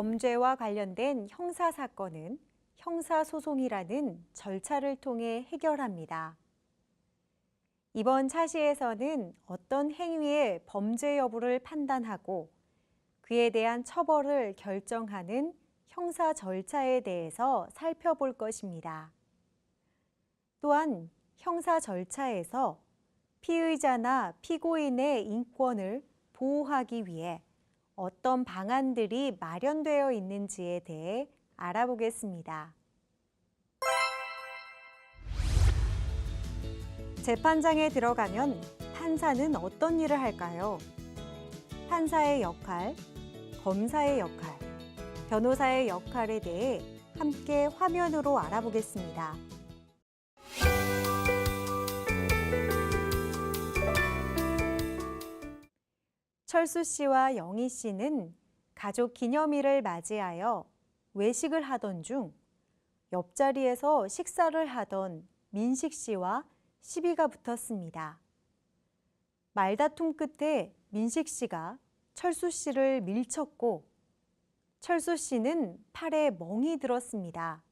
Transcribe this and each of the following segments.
범죄와 관련된 형사사건은 형사소송이라는 절차를 통해 해결합니다. 이번 차시에서는 어떤 행위의 범죄 여부를 판단하고 그에 대한 처벌을 결정하는 형사 절차에 대해서 살펴볼 것입니다. 또한 형사 절차에서 피의자나 피고인의 인권을 보호하기 위해 어떤 방안들이 마련되어 있는지에 대해 알아보겠습니다. 재판장에 들어가면 판사는 어떤 일을 할까요? 판사의 역할, 검사의 역할, 변호사의 역할에 대해 함께 화면으로 알아보겠습니다. 철수 씨와 영희 씨는 가족 기념일을 맞이하여 외식을 하던 중 옆자리에서 식사를 하던 민식 씨와 시비가 붙었습니다. 말다툼 끝에 민식 씨가 철수 씨를 밀쳤고 철수 씨는 팔에 멍이 들었습니다.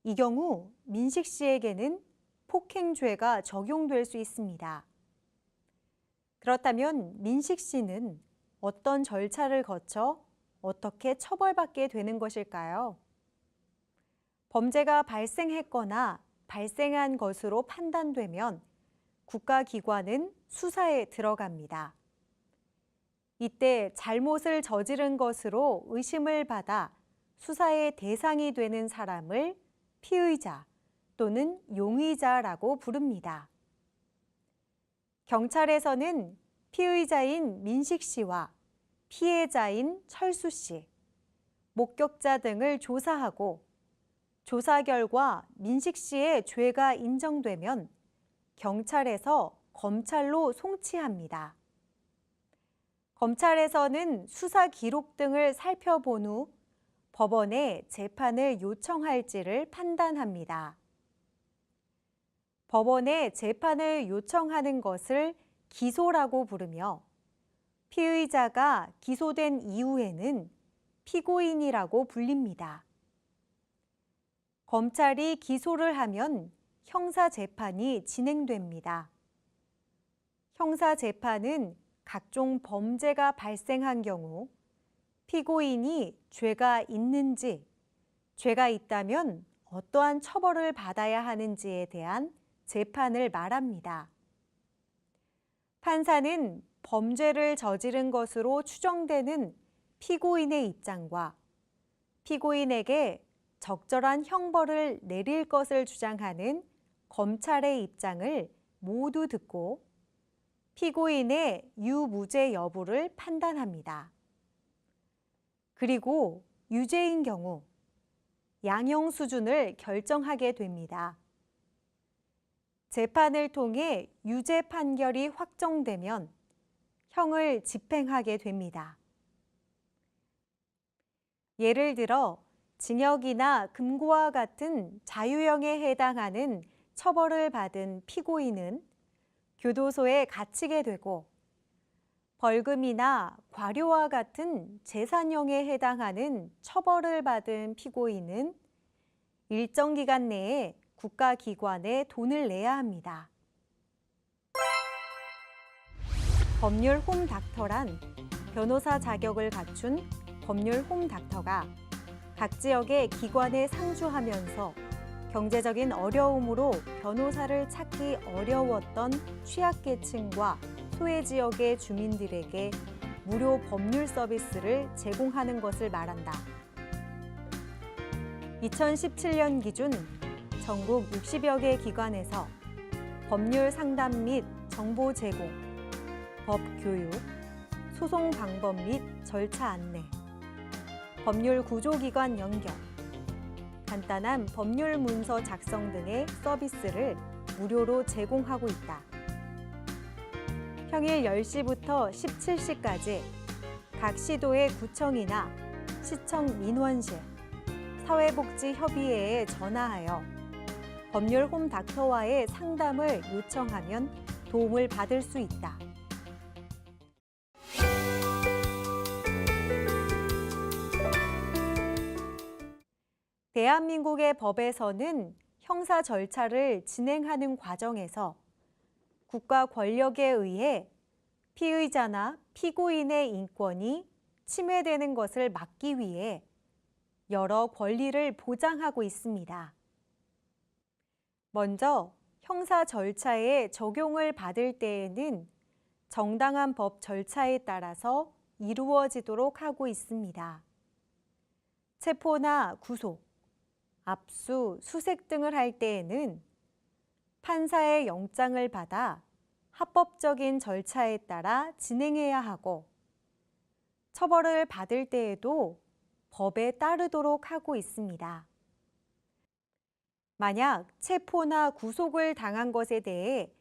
이 경우 민식 씨에게는 폭행죄가 적용될 수 있습니다. 그렇다면 민식 씨는 어떤 절차를 거쳐 어떻게 처벌받게 되는 것일까요? 범죄가 발생했거나 발생한 것으로 판단되면 국가기관은 수사에 들어갑니다. 이때 잘못을 저지른 것으로 의심을 받아 수사의 대상이 되는 사람을 피의자 또는 용의자라고 부릅니다. 경찰에서는 피의자인 민식 씨와 피해자인 철수 씨, 목격자 등을 조사하고 조사 결과 민식 씨의 죄가 인정되면 경찰에서 검찰로 송치합니다. 검찰에서는 수사 기록 등을 살펴본 후 법원에 재판을 요청할지를 판단합니다. 법원에 재판을 요청하는 것을 기소라고 부르며 피의자가 기소된 이후에는 피고인이라고 불립니다. 검찰이 기소를 하면 형사재판이 진행됩니다. 형사재판은 각종 범죄가 발생한 경우 피고인이 죄가 있는지, 죄가 있다면 어떠한 처벌을 받아야 하는지에 대한 재판을 말합니다. 판사는 범죄를 저지른 것으로 추정되는 피고인의 입장과 피고인에게 적절한 형벌을 내릴 것을 주장하는 검찰의 입장을 모두 듣고 피고인의 유무죄 여부를 판단합니다. 그리고 유죄인 경우 양형 수준을 결정하게 됩니다. 재판을 통해 유죄 판결이 확정되면 형을 집행하게 됩니다. 예를 들어 징역이나 금고와 같은 자유형에 해당하는 처벌을 받은 피고인은 교도소에 갇히게 되고 벌금이나 과료와 같은 재산형에 해당하는 처벌을 받은 피고인은 일정 기간 내에 국가기관에 돈을 내야 합니다. 법률 홈닥터란 변호사 자격을 갖춘 법률 홈닥터가 각 지역의 기관에 상주하면서 경제적인 어려움으로 변호사를 찾기 어려웠던 취약계층과 소외지역의 주민들에게 무료 법률 서비스를 제공하는 것을 말한다. 2017년 기준 전국 60여 개 기관에서 법률 상담 및 정보 제공, 법 교육, 소송 방법 및 절차 안내, 법률 구조기관 연결, 간단한 법률 문서 작성 등의 서비스를 무료로 제공하고 있다. 평일 10시부터 17시까지 각 시도의 구청이나 시청 민원실, 사회복지협의회에 전화하여 법률 홈닥터와의 상담을 요청하면 도움을 받을 수 있다. 대한민국의 법에서는 형사 절차를 진행하는 과정에서 국가 권력에 의해 피의자나 피고인의 인권이 침해되는 것을 막기 위해 여러 권리를 보장하고 있습니다. 먼저 형사 절차에 적용을 받을 때에는 정당한 법 절차에 따라서 이루어지도록 하고 있습니다. 체포나 구속, 압수, 수색 등을 할 때에는 판사의 영장을 받아 합법적인 절차에 따라 진행해야 하고, 처벌을 받을 때에도 법에 따르도록 하고 있습니다. 만약 체포나 구속을 당한 것에 대해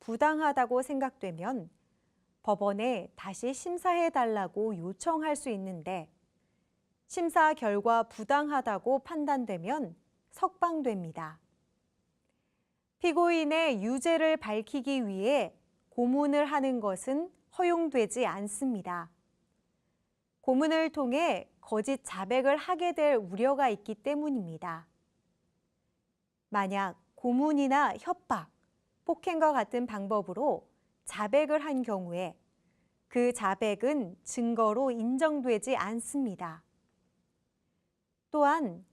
부당하다고 생각되면 법원에 다시 심사해달라고 요청할 수 있는데, 심사 결과 부당하다고 판단되면 석방됩니다. 피고인의 유죄를 밝히기 위해 고문을 하는 것은 허용되지 않습니다. 고문을 통해 거짓 자백을 하게 될 우려가 있기 때문입니다. 만약 고문이나 협박, 폭행과 같은 방법으로 자백을 한 경우에 그 자백은 증거로 인정되지 않습니다. 또한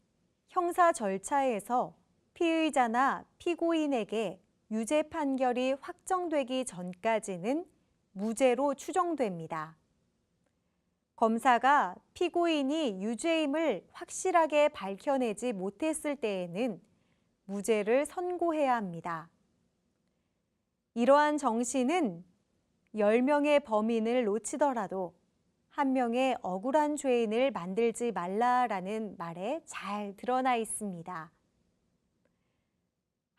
형사 절차에서 피의자나 피고인에게 유죄 판결이 확정되기 전까지는 무죄로 추정됩니다. 검사가 피고인이 유죄임을 확실하게 밝혀내지 못했을 때에는 무죄를 선고해야 합니다. 이러한 정신은 10명의 범인을 놓치더라도 1명의 억울한 죄인을 만들지 말라라는 말에 잘 드러나 있습니다.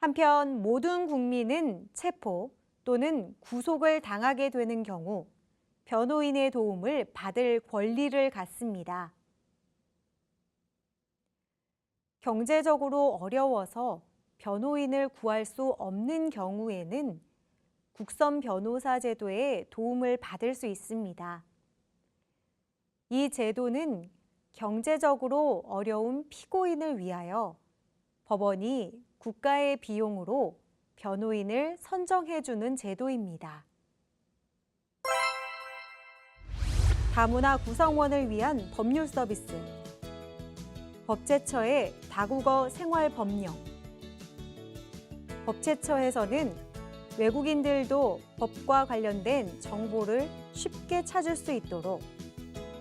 한편 모든 국민은 체포 또는 구속을 당하게 되는 경우 변호인의 도움을 받을 권리를 갖습니다. 경제적으로 어려워서 변호인을 구할 수 없는 경우에는 국선 변호사 제도의 도움을 받을 수 있습니다. 이 제도는 경제적으로 어려운 피고인을 위하여 법원이 국가의 비용으로 변호인을 선정해주는 제도입니다. 다문화 구성원을 위한 법률 서비스, 법제처의 다국어 생활 법령. 법제처에서는 외국인들도 법과 관련된 정보를 쉽게 찾을 수 있도록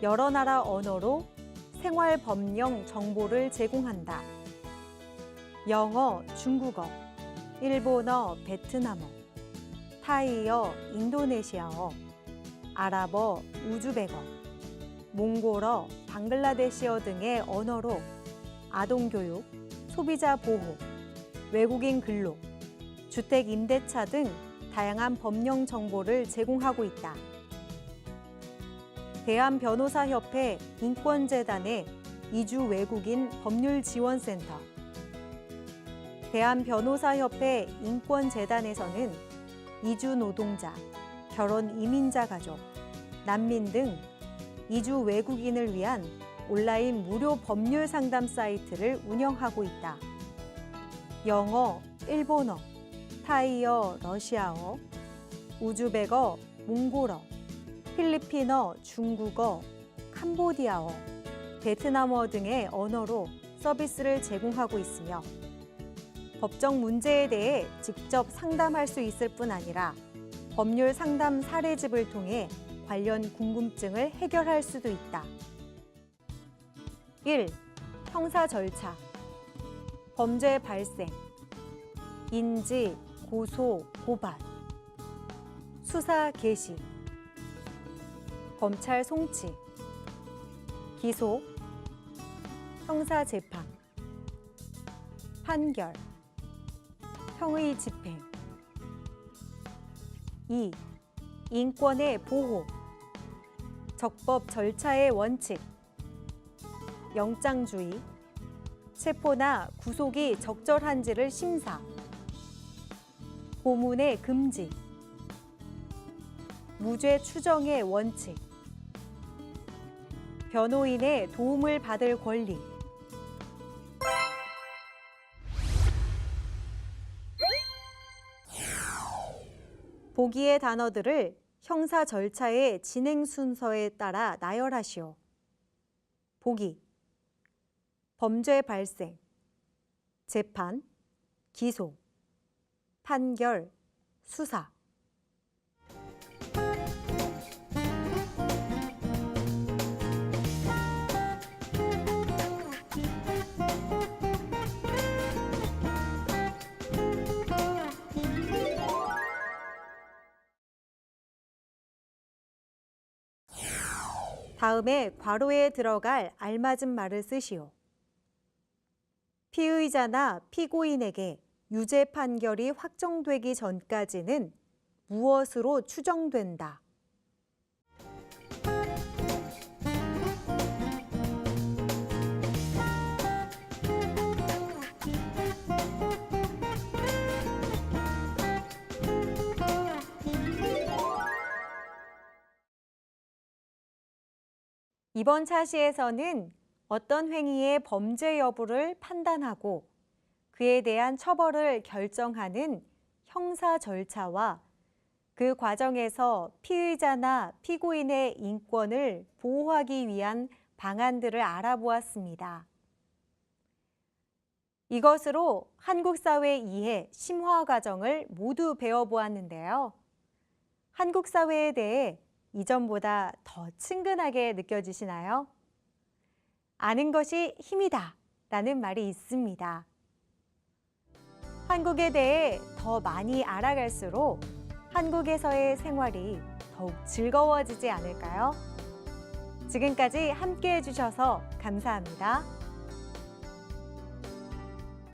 여러 나라 언어로 생활 법령 정보를 제공한다. 영어, 중국어, 일본어, 베트남어, 타이어, 인도네시아어, 아랍어, 우즈베거, 몽골어, 방글라데시어 등의 언어로 아동교육, 소비자 보호, 외국인 근로, 주택 임대차 등 다양한 법령 정보를 제공하고 있다. 대한변호사협회 인권재단의 이주 외국인 법률지원센터, 대한변호사협회 인권재단에서는 이주 노동자, 결혼 이민자 가족, 난민 등 이주 외국인을 위한 온라인 무료 법률 상담 사이트를 운영하고 있다. 영어, 일본어, 타이어, 러시아어, 우즈베거, 몽골어, 필리핀어, 중국어, 캄보디아어, 베트남어 등의 언어로 서비스를 제공하고 있으며 법적 문제에 대해 직접 상담할 수 있을 뿐 아니라 법률 상담 사례집을 통해 관련 궁금증을 해결할 수도 있다. 1. 형사 절차. 범죄 발생, 인지, 고소, 고발, 수사 개시, 검찰 송치, 기소, 형사 재판, 판결, 형의 집행. 2. 인권의 보호, 적법 절차의 원칙, 영장주의, 체포나 구속이 적절한지를 심사, 고문의 금지, 무죄 추정의 원칙, 변호인의 도움을 받을 권리. 보기의 단어들을 형사 절차의 진행 순서에 따라 나열하시오. 보기, 범죄 발생, 재판, 기소, 판결, 수사. 다음에 괄호에 들어갈 알맞은 말을 쓰시오. 피의자나 피고인에게 유죄 판결이 확정되기 전까지는 무엇으로 추정된다. 이번 차시에서는 어떤 행위의 범죄 여부를 판단하고 그에 대한 처벌을 결정하는 형사 절차와 그 과정에서 피의자나 피고인의 인권을 보호하기 위한 방안들을 알아보았습니다. 이것으로 한국 사회 이해 심화 과정을 모두 배워보았는데요. 한국 사회에 대해 이전보다 더 친근하게 느껴지시나요? 아는 것이 힘이다 라는 말이 있습니다. 한국에 대해 더 많이 알아갈수록 한국에서의 생활이 더욱 즐거워지지 않을까요? 지금까지 함께 해주셔서 감사합니다.